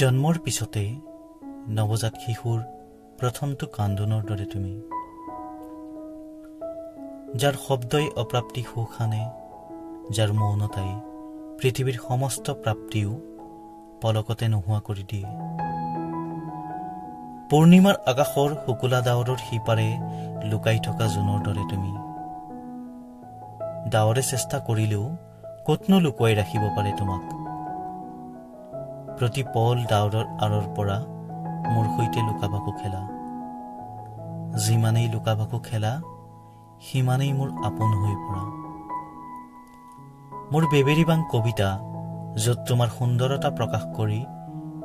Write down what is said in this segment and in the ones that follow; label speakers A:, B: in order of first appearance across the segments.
A: জন্মৰ পিছতে নৱজাত শিশুৰ প্ৰথমটো কান্দোনৰ দৰে তুমি, যাৰ শব্দই অপ্ৰাপ্তি সুখ আনে, যাৰ মৌনতাই পৃথিৱীৰ সমস্ত প্ৰাপ্তিও পলকতে নোহোৱা কৰি দিয়ে। পূৰ্ণিমাৰ আকাশৰ শুকুলা ডাৱৰৰ সিপাৰে লুকাই থকা জোনৰ দৰে তুমি, ডাৱৰে চেষ্টা কৰিলেও কতনো লুকুৱাই ৰাখিব পাৰে তোমাক। প্ৰতি পল ডাৱৰৰ আঁৰৰ পৰা মোৰ সৈতে লুকাভাকু খেলা, যিমানেই লুকাভাকু খেলা সিমানেই মোৰ আপোন হৈ পৰা। মোৰ বেবেৰিবাং কবিতা, য'ত তোমাৰ সুন্দৰতা প্ৰকাশ কৰি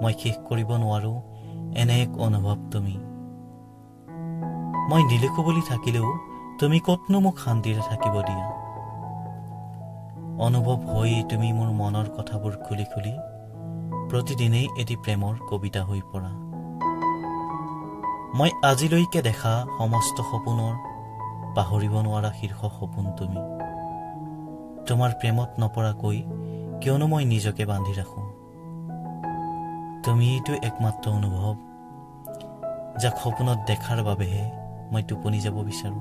A: মই শেষ কৰিব নোৱাৰো এনে এক অনুভৱ তুমি। মই নিলিখো বুলি থাকিলেও তুমি কতনো মোক শান্তিৰে থাকিব দিয়া। অনুভৱ হৈ তুমি মোৰ মনৰ কথাবোৰ খুলি খুলি প্ৰতিদিনেই এটি প্ৰেমৰ কবিতা হৈ পৰা। মই আজিলৈকে দেখা সমস্ত সপোনৰ পাহৰিব নোৱাৰা শীৰ্ষ সপোন তুমি। তোমাৰ প্ৰেমত নপৰাকৈ কিয়নো মই নিজকে বান্ধি ৰাখো। তুমিতো একমাত্ৰ অনুভৱ, যাক সপোনত দেখাৰ বাবেহে মই টোপনি যাব বিচাৰো।